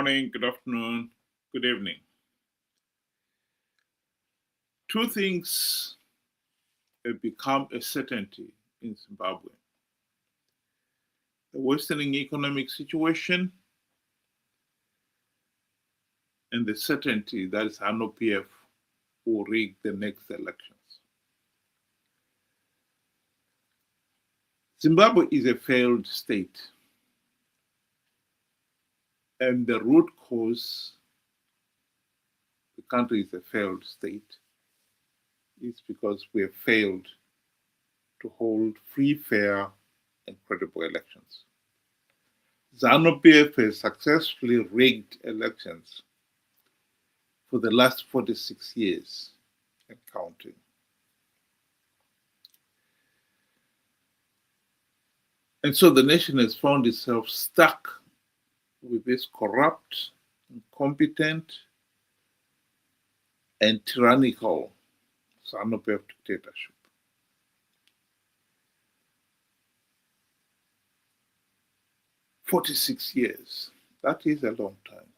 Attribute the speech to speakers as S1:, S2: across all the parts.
S1: morning, good afternoon, good evening. Two things have become a certainty in Zimbabwe: the worsening economic situation and the certainty that Zanu PF will rig the next elections. Zimbabwe is a failed state, and the root cause the country is a failed state is because we have failed to hold free, fair, and credible elections. Zanu PF has successfully rigged elections for the last 46 years and counting. And so the nation has found itself stuck with this corrupt, incompetent, and tyrannical Zanu PF dictatorship. "46 years, that is a long time.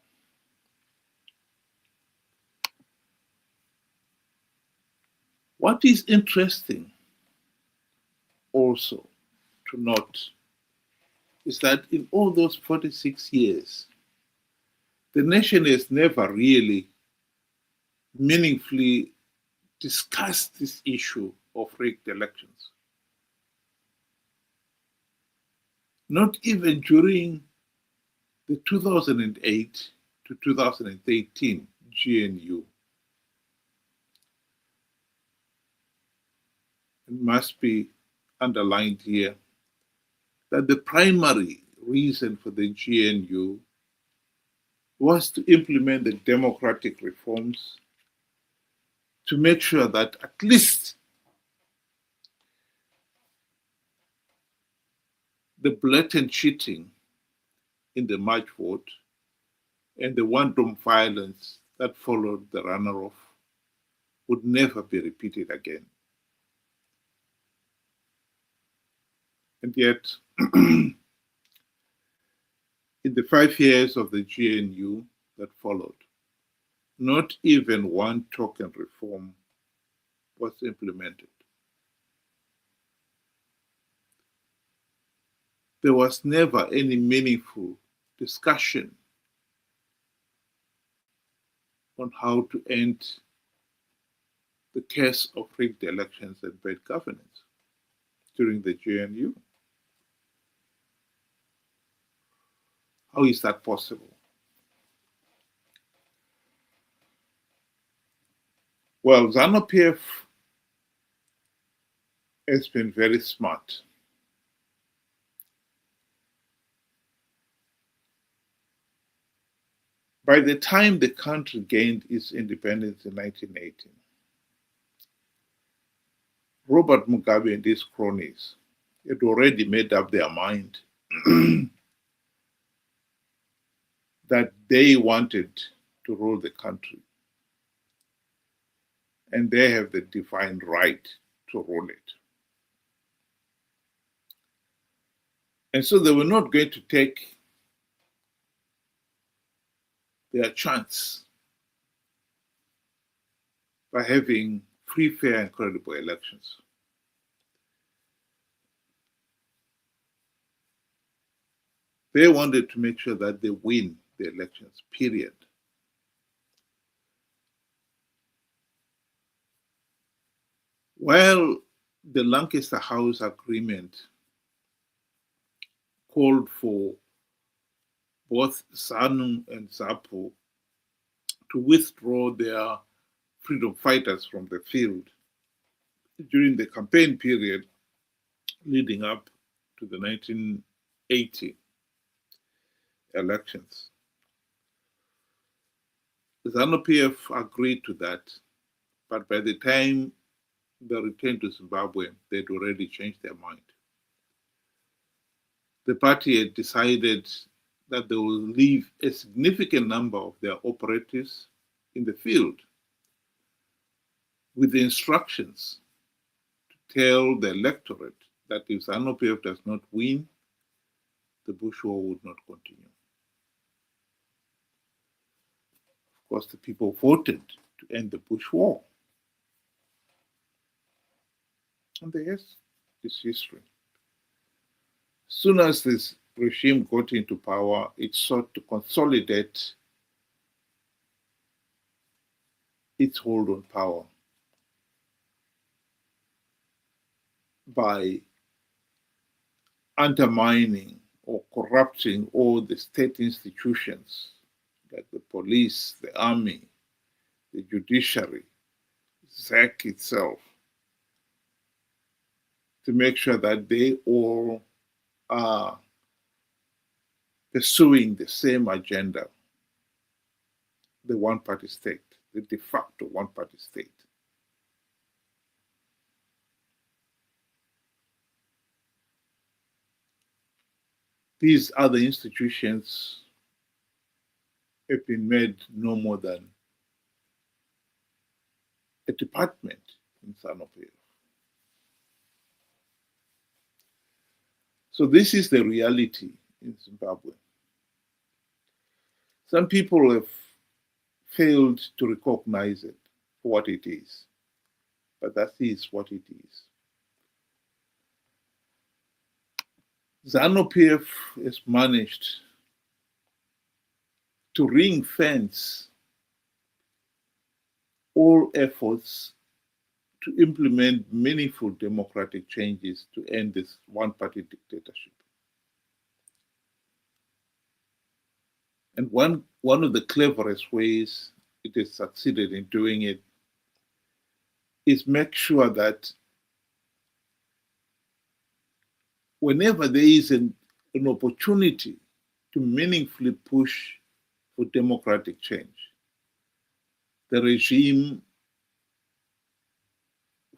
S1: What is interesting also to note is that in all those 46 years, the nation has never really meaningfully discussed this issue of rigged elections. Not even during the 2008 to 2013 GNU. It must be underlined here that the primary reason for the GNU was to implement the democratic reforms to make sure that at least the blatant cheating in the March vote and the wanton violence that followed the runoff would never be repeated again. And yet, in the 5 years of the GNU that followed, not even one token reform was implemented. There was never any meaningful discussion on how to end the case of rigged elections and bad governance during the GNU. How is that possible? Well, Zanu PF has been very smart. By the time the country gained its independence in 1918, Robert Mugabe and his cronies had already made up their mind that they wanted to rule the country, and they have the divine right to rule it. And so they were not going to take their chance by having free, fair, and credible elections. They wanted to make sure that they win the elections, period. While the Lancaster House Agreement called for both Zanu and ZAPU to withdraw their freedom fighters from the field during the campaign period leading up to the 1980 elections. Zanu PF agreed to that, but by the time they returned to Zimbabwe, they'd already changed their mind. The party had decided that they will leave a significant number of their operatives in the field with the instructions to tell the electorate that if Zanu PF does not win, the Bush war would not continue. because the people voted to end the Bush War. And there's this history. As soon as this regime got into power, it sought to consolidate its hold on power by undermining or corrupting all the state institutions like the police, the army, the judiciary, ZAC itself, to make sure that they all are pursuing the same agenda, the one-party state, the de facto one-party state. These other institutions have been made no more than a department in Zanu PF. So this is the reality in Zimbabwe. Some people have failed to recognize it for what it is, but that is what it is. Zanu PF has managed to ring fence all efforts to implement meaningful democratic changes to end this one-party dictatorship. And one of the cleverest ways it has succeeded in doing it is make sure that whenever there is an opportunity to meaningfully push for democratic change, the regime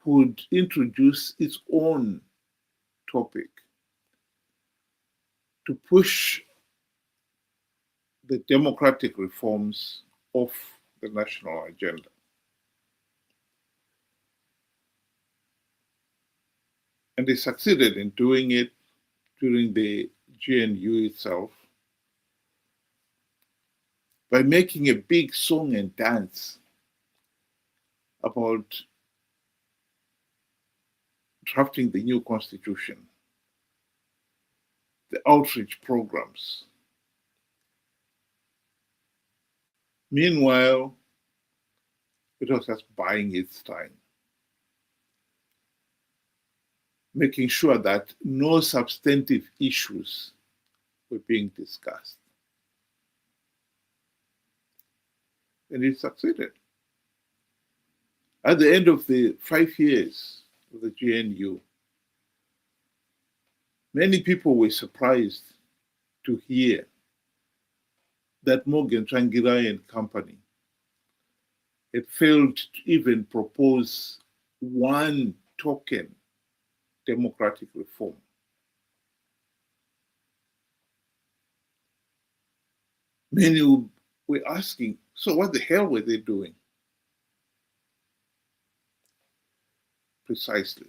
S1: would introduce its own topic to push the democratic reforms of the national agenda. And they succeeded in doing it during the GNU itself by making a big song and dance about drafting the new constitution, the outreach programs. Meanwhile, it was just buying its time, making sure that no substantive issues were being discussed. And it succeeded. At the end of the 5 years of the GNU, many people were surprised to hear that Morgan Tsvangirai and company had failed to even propose one token democratic reform. Many were asking, so what the hell were they doing? Precisely.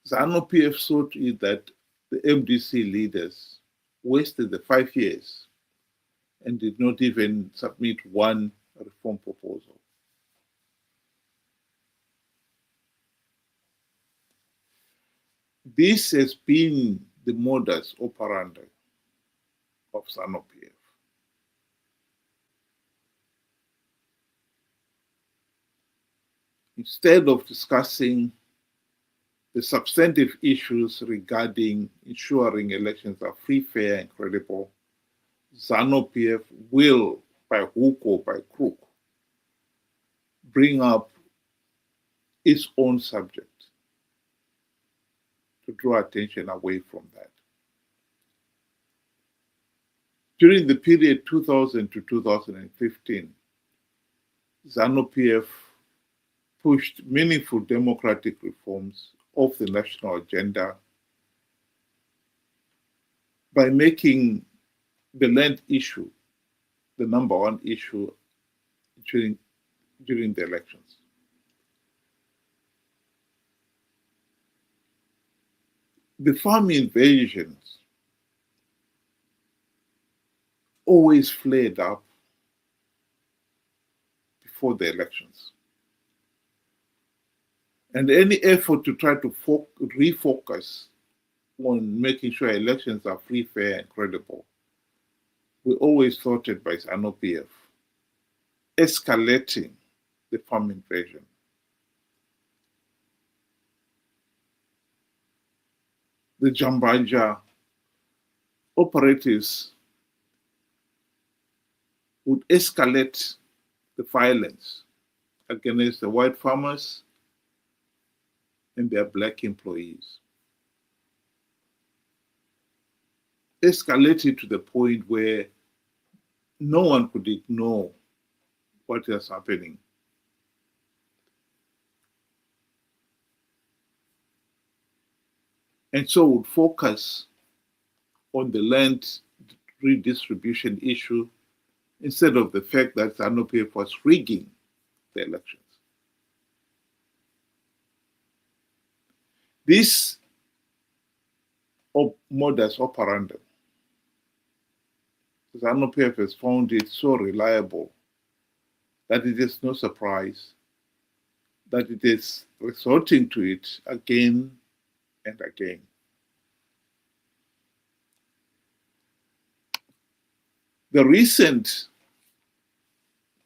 S1: Zanu PF saw to it that the MDC leaders wasted the 5 years and did not even submit one reform proposal. This has been the modus operandi of Zanu PF. Instead of discussing the substantive issues regarding ensuring elections are free, fair, and credible, Zanu PF will, by hook or by crook, bring up its own subject to draw attention away from that. During the period 2000 to 2015, Zanu PF pushed meaningful democratic reforms of the national agenda by making the land issue the number one issue during the elections. The farm invasions always flared up before the elections. And any effort to try to refocus on making sure elections are free, fair, and credible, we always thwarted by Zanu PF, escalating the farm invasion. The Jambanja operatives would escalate the violence against the white farmers and their black employees. Escalated to the point where no one could ignore what is happening. And so would focus on the land redistribution issue instead of the fact that Zanu PF was rigging the elections. This modus operandi, Zanu PF has found it so reliable that it is no surprise that it is resorting to it again and again. The recent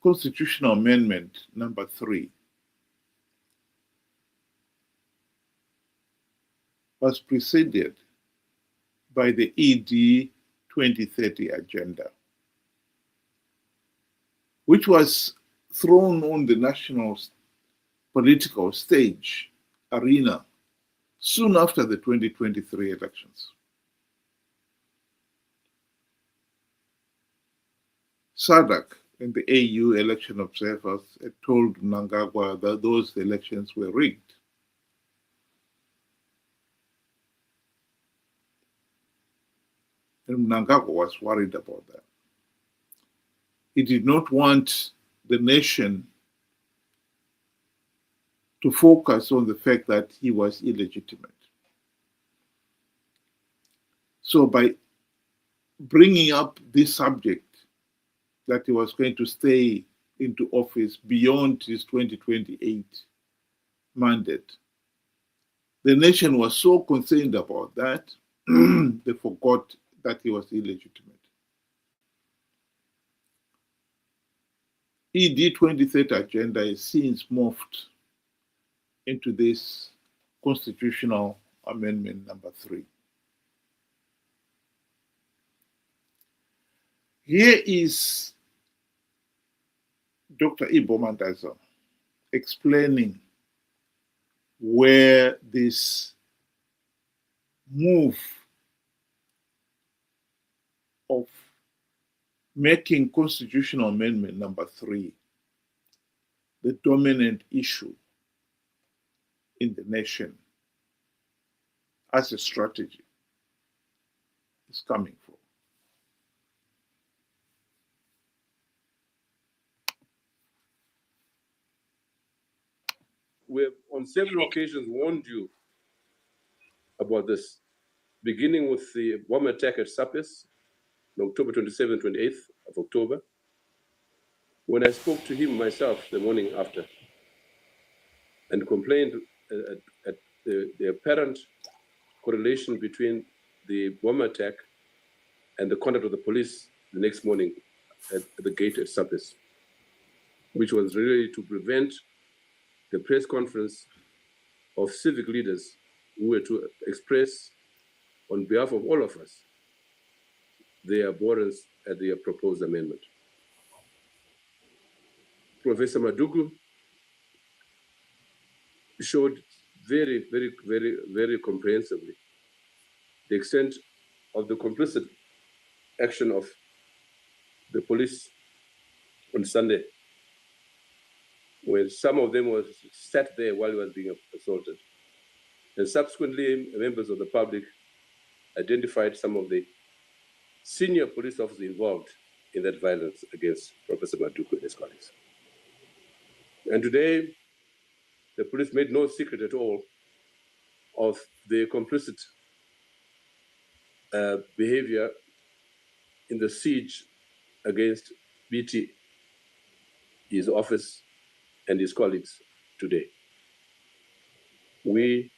S1: constitutional amendment number 3 was preceded by the ED 2030 agenda, which was thrown on the national political stage arena soon after the 2023 elections. SADC and the AU election observers had told Mnangagwa that those elections were rigged. And Mnangagwa was worried about that. He did not want the nation to focus on the fact that he was illegitimate. So by bringing up this subject, that he was going to stay into office beyond his 2028 mandate, the nation was so concerned about that, they forgot that he was illegitimate. ED 2030 agenda is since morphed into this constitutional amendment number 3. Here is Dr. Ibo Mandaza explaining where this move of making constitutional amendment number 3 the dominant issue in the nation as a strategy is coming from.
S2: We have on several occasions warned you about this, beginning with the bomb attack at Sapes on October 27th, 28th of October, when I spoke to him myself the morning after and complained at the apparent correlation between the bomb attack and the conduct of the police the next morning at the gate at Sapes, which was really to prevent the press conference of civic leaders who were to express on behalf of all of us their abhorrence at the proposed amendment. Professor Madugu showed very, very, very, very comprehensively the extent of the complicit action of the police on Sunday, when some of them was sat there while he was being assaulted. And subsequently, members of the public identified some of the senior police officers involved in that violence against Professor Madugu and his colleagues. And today, the police made no secret at all of their complicit behavior in the siege against BT, his office, and his colleagues today. We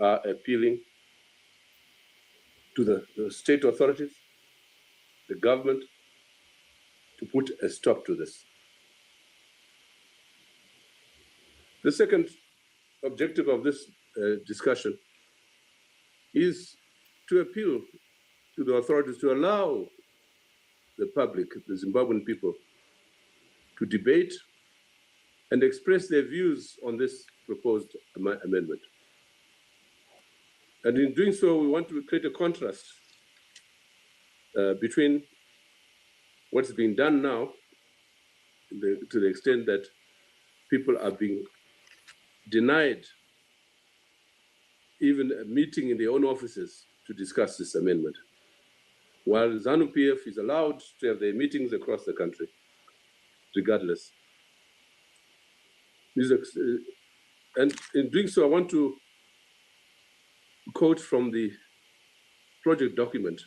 S2: are appealing to the state authorities, the government, to put a stop to this. The second objective of this discussion is to appeal to the authorities to allow the public, the Zimbabwean people, to debate and express their views on this proposed amendment. And in doing so, we want to create a contrast between what's being done now, to the extent that people are being denied even a meeting in their own offices to discuss this amendment, while Zanu PF is allowed to have their meetings across the country, regardless. And in doing so, I want to quote from the project document,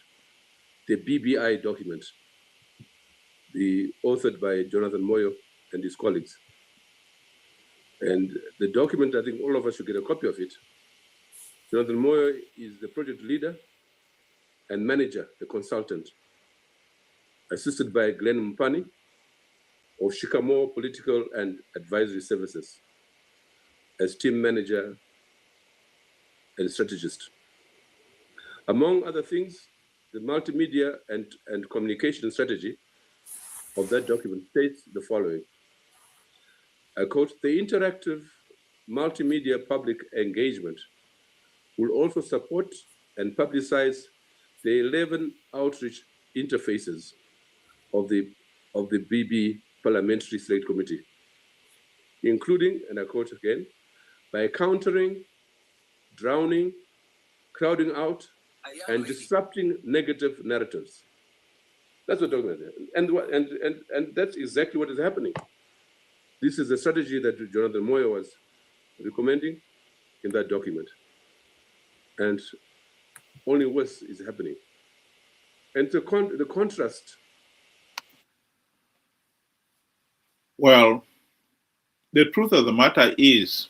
S2: the BBI document, authored by Jonathan Moyo and his colleagues. And the document, I think all of us should get a copy of it. Jonathan Moyo is the project leader and manager, the consultant, assisted by Glenn Mpani of Shikamo Political and Advisory Services as team manager and strategist. Among other things, the multimedia and communication strategy of that document states the following. I quote, "The interactive multimedia public engagement will also support and publicize the 11 outreach interfaces of the BB Parliamentary Select Committee, including," and I quote again, "by countering, drowning, crowding out, and disrupting negative narratives." That's what we're talking about. And that's exactly what is happening. This is the strategy that Jonathan Moyo was recommending in that document. And only worse is happening. And the contrast.
S1: Well, the truth of the matter is,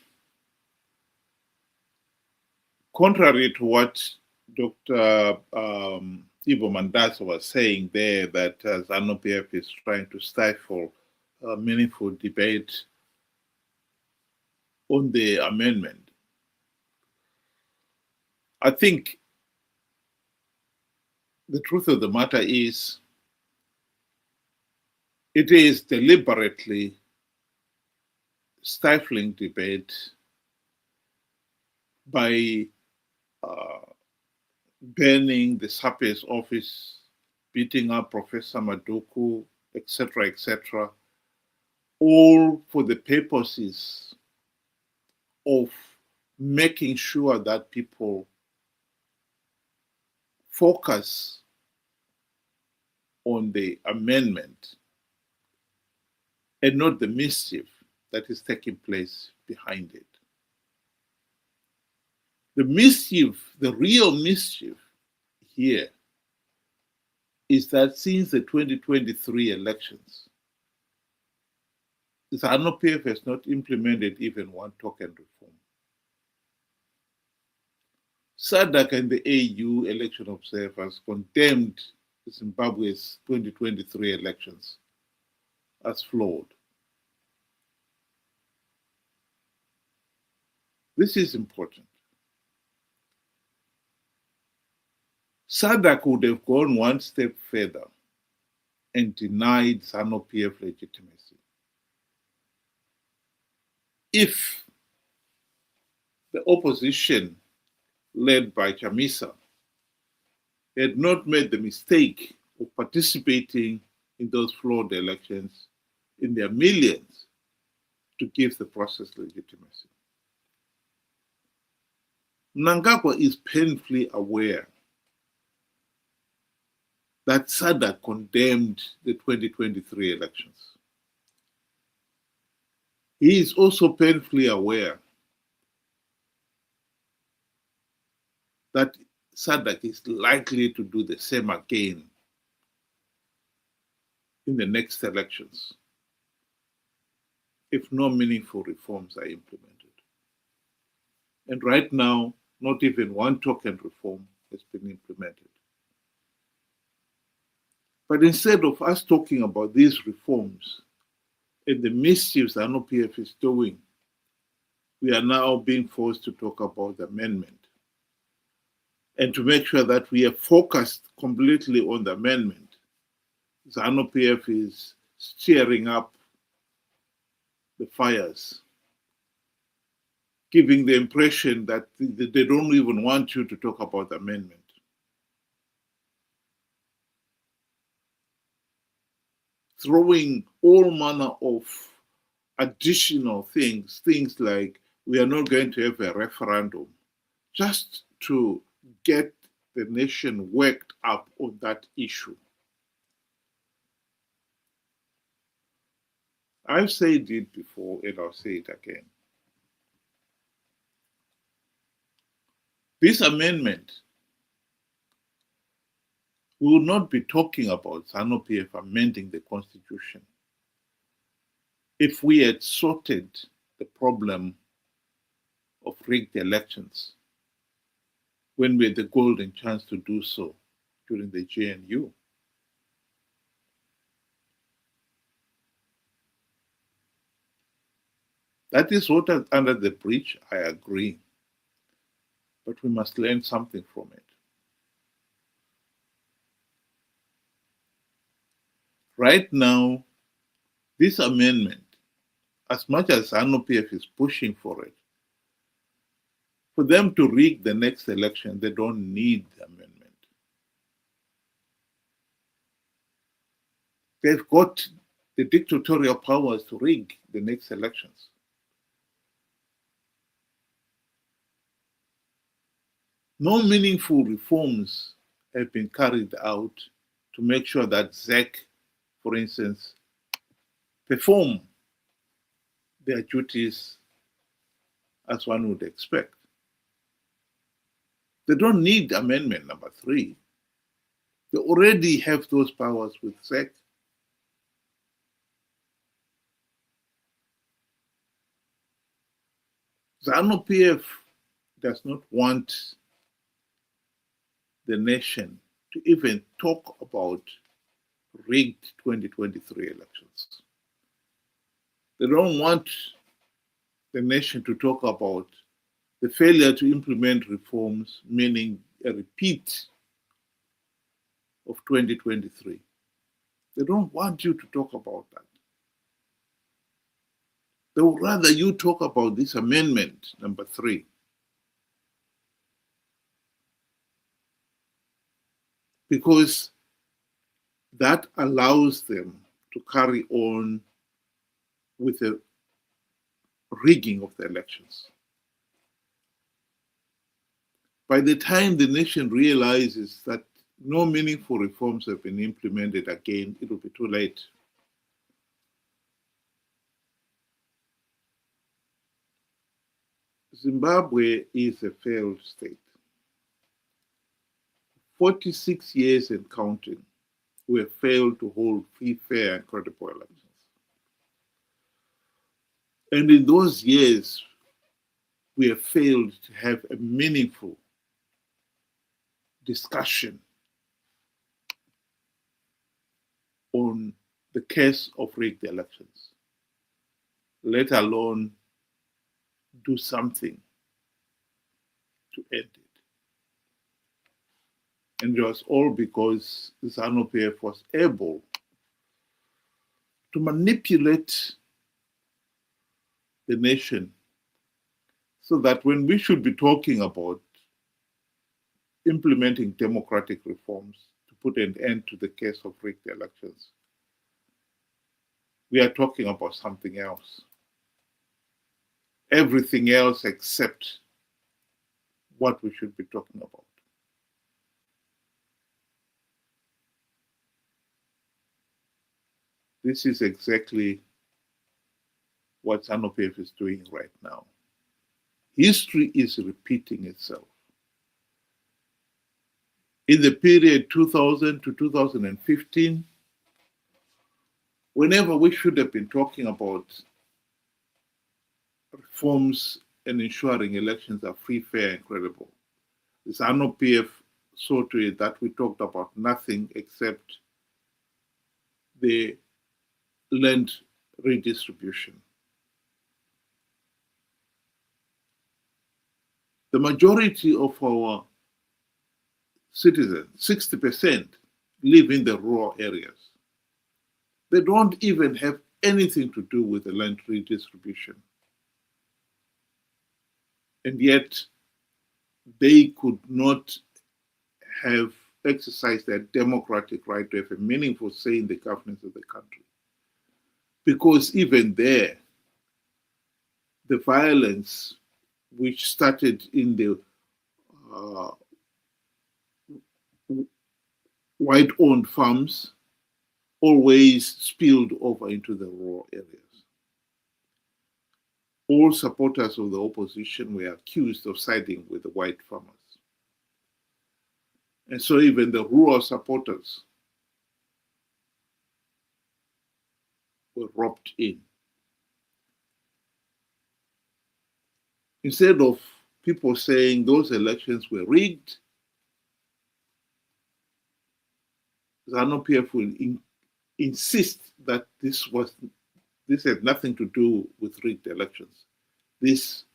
S1: contrary to what Dr. Ivo Mandasa was saying there, that Zanu PF is trying to stifle meaningful debate on the amendment, I think the truth of the matter is it is deliberately stifling debate by banning the SAPE's office, beating up Professor Maduku, etc., all for the purposes of making sure that people focus on the amendment and not the mischief that is taking place behind it. The mischief, the real mischief here is that since the 2023 elections, the Zanu PF has not implemented even one token reform. SADC and the AU election observers condemned Zimbabwe's 2023 elections as flawed. This is important. SADC would have gone one step further and denied Zanu PF legitimacy if the opposition, led by Chamisa, had not made the mistake of participating in those flawed elections in their millions to give the process legitimacy. Mnangagwa is painfully aware that SADC condemned the 2023 elections. He is also painfully aware that SADC is likely to do the same again in the next elections if no meaningful reforms are implemented. And right now, not even one token reform has been implemented. But instead of us talking about these reforms and the mischiefs Zanu PF is doing, we are now being forced to talk about the amendment and to make sure that we are focused completely on the amendment. Zanu PF is stirring up the fires, giving the impression that they don't even want you to talk about the amendment. Throwing all manner of additional things like we are not going to have a referendum, just to get the nation worked up on that issue. I've said it before and I'll say it again. This amendment, we will not be talking about Zanu PF amending the Constitution if we had sorted the problem of rigged elections when we had the golden chance to do so during the GNU. That is water under the bridge, I agree. But we must learn something from it. Right now, this amendment, as much as Zanu PF is pushing for it, for them to rig the next election, they don't need the amendment. They've got the dictatorial powers to rig the next elections. No meaningful reforms have been carried out to make sure that ZEC, for instance, perform their duties as one would expect. They don't need amendment number 3. They already have those powers with ZEC. Zanu PF does not want the nation to even talk about rigged 2023 elections. They don't want the nation to talk about the failure to implement reforms, meaning a repeat of 2023. They don't want you to talk about that. They would rather you talk about this amendment, number 3. Because that allows them to carry on with the rigging of the elections. By the time the nation realizes that no meaningful reforms have been implemented again, it will be too late. Zimbabwe is a failed state. 46 years and counting, we have failed to hold free, fair, and credible elections. And in those years, we have failed to have a meaningful discussion on the case of rigged elections, let alone do something to end it. And it was all because Zanu PF was able to manipulate the nation so that when we should be talking about implementing democratic reforms to put an end to the case of rigged elections, we are talking about something else. Everything else except what we should be talking about. This is exactly what Zanu PF is doing right now. History is repeating itself. In the period 2000 to 2015, whenever we should have been talking about reforms and ensuring elections are free, fair, and credible, Zanu PF saw to it that we talked about nothing except the land redistribution. The majority of our citizens, 60%, live in the rural areas. They don't even have anything to do with the land redistribution. And yet, they could not have exercised their democratic right to have a meaningful say in the governance of the country. Because even there, the violence which started in the white-owned farms always spilled over into the rural areas. All supporters of the opposition were accused of siding with the white farmers. And so even the rural supporters were roped in. Instead of people saying those elections were rigged, Zanu PF will insist that this had nothing to do with rigged elections. This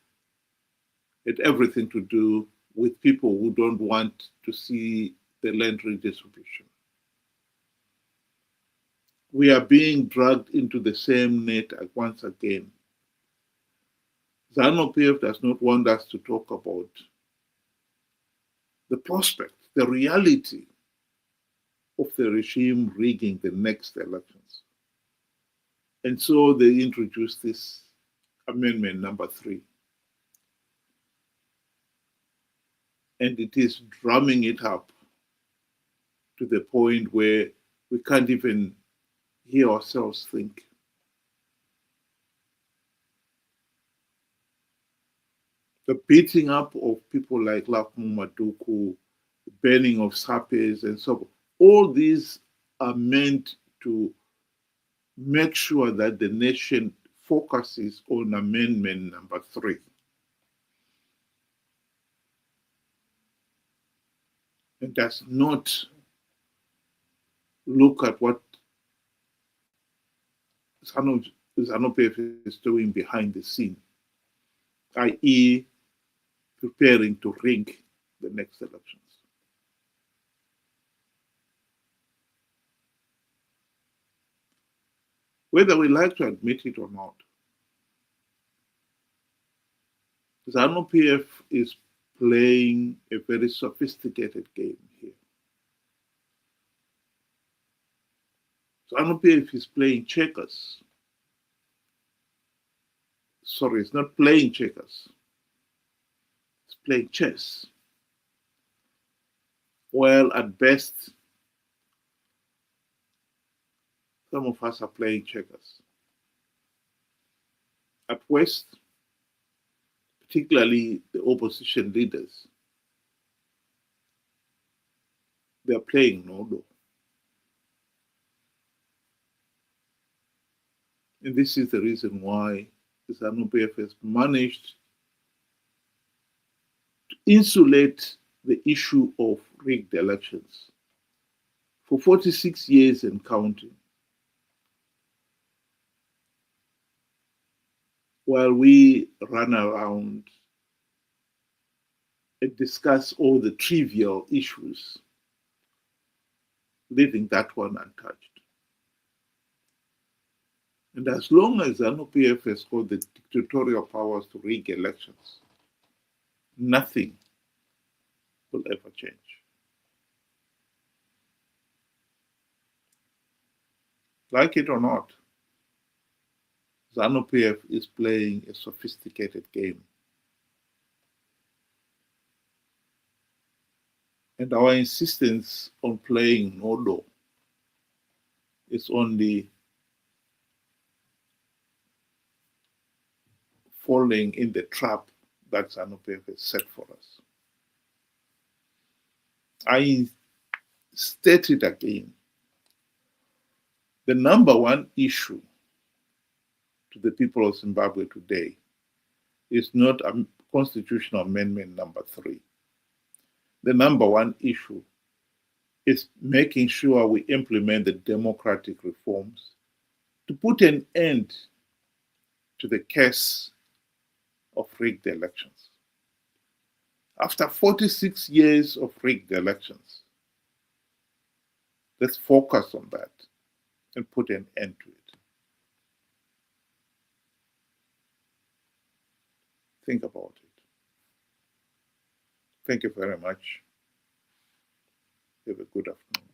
S1: had everything to do with people who don't want to see the land redistribution. We are being dragged into the same net once again. Zanu PF does not want us to talk about the prospect, the reality of the regime rigging the next elections. And so they introduced this amendment number 3. And it is drumming it up to the point where we can't even hear ourselves think. The beating up of people like Lafu Maduku, the burning of sapes and so on, all these are meant to make sure that the nation focuses on amendment number 3. And does not look at what Zanu PF is doing behind the scene, i.e., preparing to rig the next elections. Whether we like to admit it or not, Zanu PF is playing a very sophisticated game here. Zanu PF is playing checkers. Sorry, it's not playing checkers. It's playing chess. Well, at best, some of us are playing checkers. At worst, particularly the opposition leaders, they are playing Nodo. And this is the reason why the Zanu PF has managed to insulate the issue of rigged elections for 46 years and counting, while we run around and discuss all the trivial issues, leaving that one untouched. And as long as Zanu PF has got the dictatorial powers to rig elections, nothing will ever change. Like it or not, Zanu PF is playing a sophisticated game. And our insistence on playing Nodo is only falling in the trap that Zanu PF has set for us. I state it again. The number one issue to the people of Zimbabwe today is not a constitutional amendment number 3. The number one issue is making sure we implement the democratic reforms to put an end to the case of rigged elections. After 46 years of rigged elections, let's focus on that and put an end to it. Think about it. Thank you very much. Have a good afternoon.